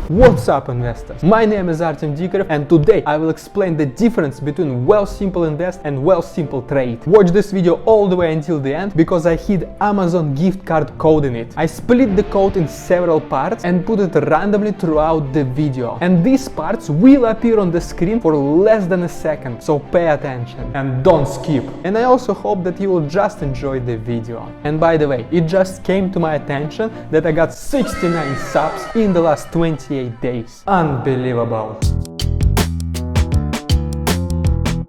What's up, investors? My name is Artem Dikarev, and today I will explain the difference between Wealthsimple Invest and Wealthsimple Trade. Watch this video all the way until the end because I hid Amazon gift card code in it. I split the code in several parts and put it randomly throughout the video. And these parts will appear on the screen for less than a second, so pay attention and don't skip. And I also hope that you will just enjoy the video. And by the way, it just came to my attention that I got 69 subs in the last 28 days. Unbelievable.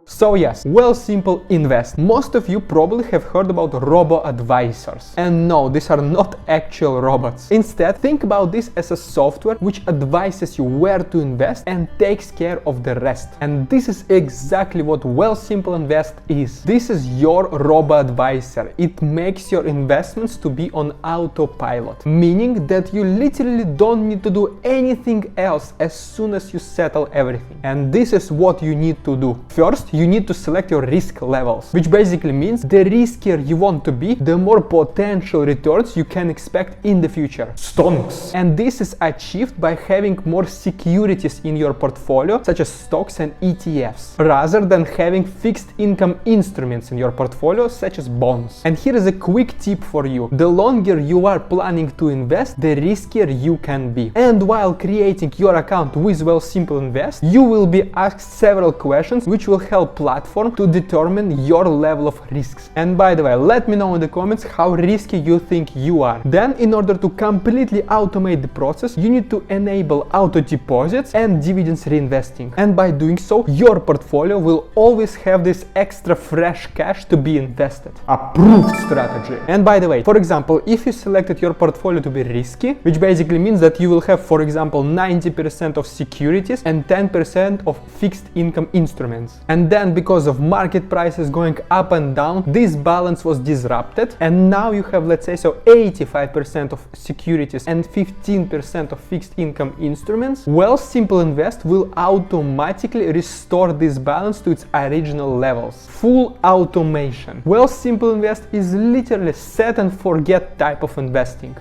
So yes, Wealthsimple Invest. Most of you probably have heard about robo-advisors. And no, these are not actual robots. Instead, think about this as a software which advises you where to invest and takes care of the rest. And this is exactly what Wealthsimple Invest is. This is your robo-advisor. It makes your investments to be on autopilot, meaning that you literally don't need to do anything else as soon as you settle everything. And this is what you need to do. First, you need to select your risk levels, which basically means the riskier you want to be, the more potential returns you can expect in the future. Stonks. And this is achieved by having more securities in your portfolio, such as stocks and ETFs, rather than having fixed income instruments in your portfolio, such as bonds. And here is a quick tip for you. The longer you are planning to invest, the riskier you can be. And while creating your account with Wealthsimple Invest, you will be asked several questions which will help platform to determine your level of risks. And by the way, let me know in the comments how risky you think you are. Then, in order to completely automate the process, you need to enable auto deposits and dividends reinvesting. And by doing so, your portfolio will always have this extra fresh cash to be invested. Approved strategy. And by the way, for example, if you selected your portfolio to be risky, which basically means that you will have, for example, 90% of securities and 10% of fixed income instruments. And then because of market prices going up and down, this balance was disrupted, and now you have, let's say, so 85% of securities and 15% of fixed income instruments. Wealthsimple Invest will automatically restore this balance to its original levels. Full automation. Wealthsimple Invest is literally set and forget type of investing.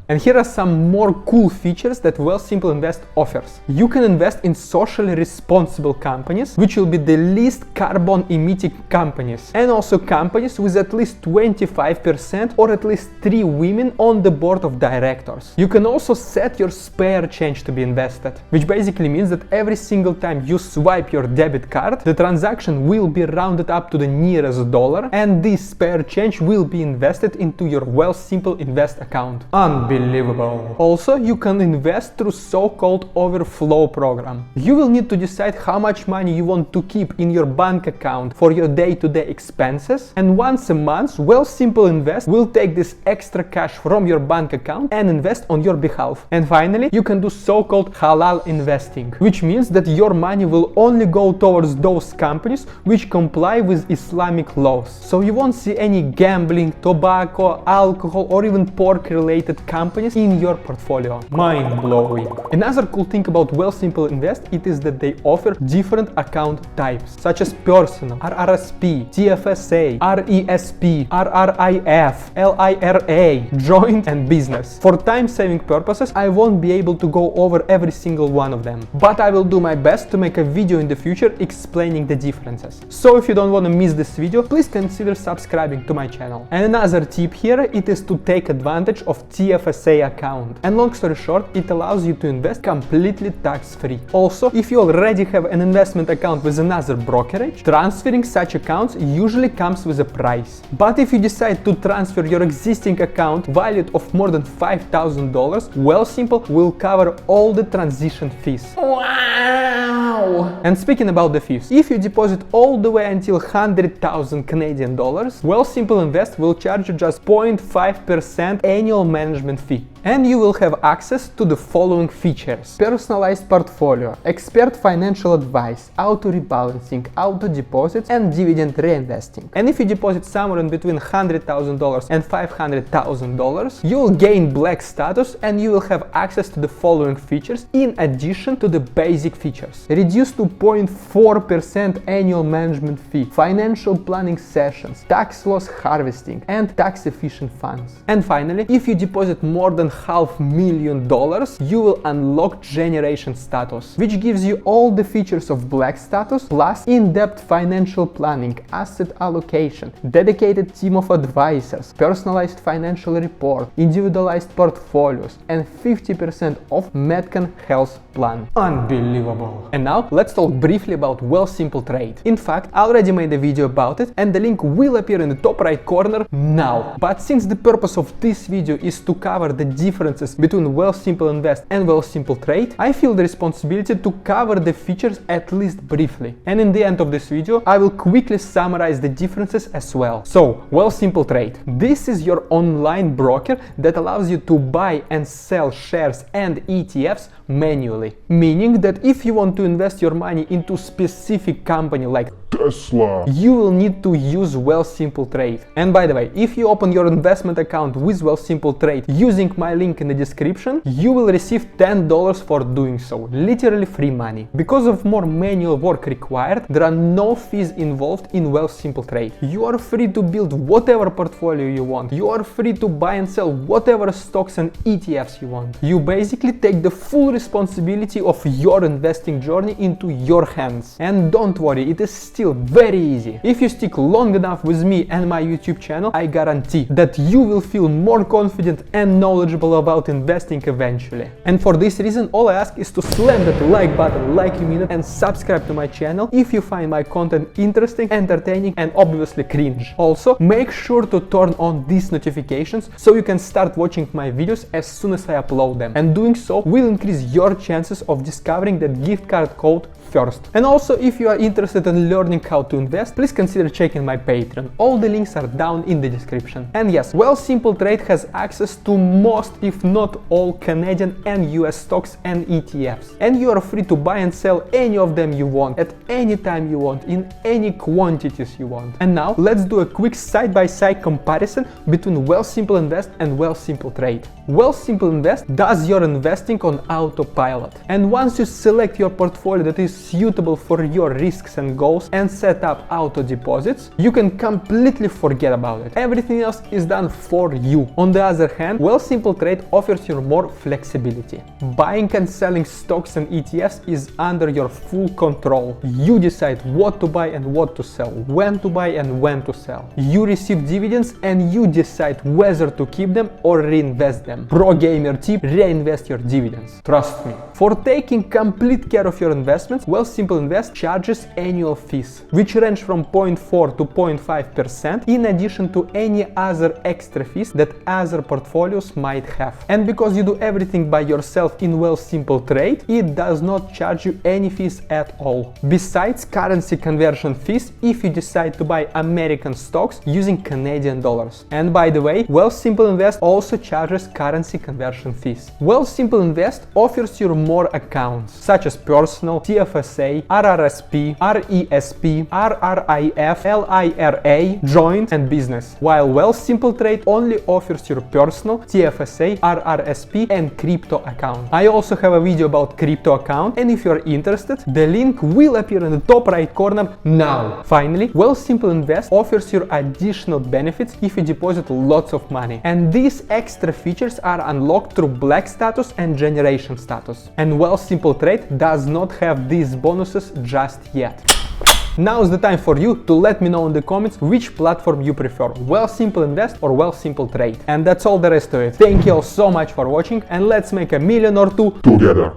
And here are some more cool features that Wealthsimple Invest offers. You can invest in socially responsible companies, which will be the least carbon emitting companies, and also companies with at least 25% or at least 3 women on the board of directors. You can also set your spare change to be invested, which basically means that every single time you swipe your debit card, the transaction will be rounded up to the nearest dollar, and this spare change will be invested into your Wealthsimple Invest account. Unbelievable. Also, you can invest through so-called overflow program. You will need to decide how much money you want to keep in your bank account for your day-to-day expenses, and once a month Wealthsimple Invest will take this extra cash from your bank account and invest on your behalf. And finally, you can do so-called halal investing, which means that your money will only go towards those companies which comply with Islamic laws. So you won't see any gambling, tobacco, alcohol, or even pork related companies in your portfolio. Mind-blowing. Another cool thing about Wealthsimple Invest, it is that they offer different account types, such as personal, RRSP, TFSA, RESP, RRIF, LIRA, joint, and business. For time-saving purposes, I won't be able to go over every single one of them, but I will do my best to make a video in the future explaining the differences. So if you don't want to miss this video, please consider subscribing to my channel. And another tip here, it is to take advantage of TFSA account. And long story short, it allows you to invest completely tax-free. Also, if you already have an investment account with another brokerage, transferring such accounts usually comes with a price. But if you decide to transfer your existing account valued of more than $5,000, Wealthsimple will cover all the transition fees. Wow! And speaking about the fees, if you deposit all the way until 100,000 Canadian dollars, Wealthsimple Invest will charge you just 0.5% annual management fee. And you will have access to the following features: personalized portfolio, expert financial advice, auto rebalancing, auto deposits, and dividend reinvesting. And if you deposit somewhere in between $100,000 and $500,000, you will gain black status and you will have access to the following features in addition to the basic features: reduced to 0.4% annual management fee, financial planning sessions, tax loss harvesting, and tax-efficient funds. And finally, if you deposit more than $500,000, you will unlock generation status, which gives you all the features of black status, plus in-depth financial planning, asset allocation, dedicated team of advisors, personalized financial report, individualized portfolios, and 50% off Metcon health plan. Unbelievable! And now let's talk briefly about Wealthsimple Trade. In fact, I already made a video about it and the link will appear in the top right corner now. But since the purpose of this video is to cover the differences between Wealthsimple Invest and Wealthsimple Trade, I feel the responsibility to cover the features at least briefly. And in the end of this video, I will quickly summarize the differences as well. So, Wealthsimple Trade. This is your online broker that allows you to buy and sell shares and ETFs manually. Meaning that if you want to invest your money into a specific company like Tesla, you will need to use Wealthsimple Trade. And by the way, if you open your investment account with Wealthsimple Trade using my link in the description, you will receive $10 for doing so. Literally free money. Because of more manual work required, there are no fees involved in Wealthsimple Trade. You are free to build whatever portfolio you want. You are free to buy and sell whatever stocks and ETFs you want. You basically take the full responsibility of your investing journey into your hands. And don't worry, it is still very easy. If you stick long enough with me and my YouTube channel, I guarantee that you will feel more confident and knowledgeable about investing eventually. And for this reason, all I ask is to slam that like button like you mean it and subscribe to my channel if you find my content interesting, entertaining, and obviously cringe. Also, make sure to turn on these notifications so you can start watching my videos as soon as I upload them. And doing so will increase your chances of discovering that gift card code first. And also, if you are interested in learning how to invest, please consider checking my Patreon. All the links are down in the description. And yes, Wealthsimple Trade has access to most, if not all, Canadian and US stocks and ETFs. And you are free to buy and sell any of them you want, at any time you want, in any quantities you want. And now, let's do a quick side-by-side comparison between Wealthsimple Invest and Wealthsimple Trade. Wealthsimple Invest does your investing on autopilot. And once you select your portfolio that is suitable for your risks and goals and set up auto deposits, you can completely forget about it. Everything else is done for you. On the other hand, Wealthsimple Trade offers you more flexibility. Buying and selling stocks and ETFs is under your full control. You decide what to buy and what to sell, when to buy and when to sell. You receive dividends and you decide whether to keep them or reinvest them. Pro gamer tip: reinvest your dividends. Trust me. For taking complete care of your investments, Wealthsimple Invest charges annual fees, which range from 0.4 to 0.5% in addition to any other extra fees that other portfolios might have. And because you do everything by yourself in Wealthsimple Trade, it does not charge you any fees at all. Besides currency conversion fees if you decide to buy American stocks using Canadian dollars. And by the way, Wealthsimple Invest also charges currency conversion fees. Wealthsimple Invest offers you more accounts, such as personal, TFSA, RRSP, RESP, RRIF, LIRA, joint, and business, while Wealthsimple Trade only offers your personal, TFSA, RRSP, and crypto account. I also have a video about crypto account, and if you're interested, the link will appear in the top right corner now. Finally, Wealthsimple Invest offers you additional benefits if you deposit lots of money, and these extra features are unlocked through black status and generation status. And Wealthsimple Trade does not have these bonuses just yet. Now is the time for you to let me know in the comments which platform you prefer, Wealthsimple Invest or Wealthsimple Trade. And that's all there is to it. Thank you all so much for watching, and let's make $1 million or $2 together.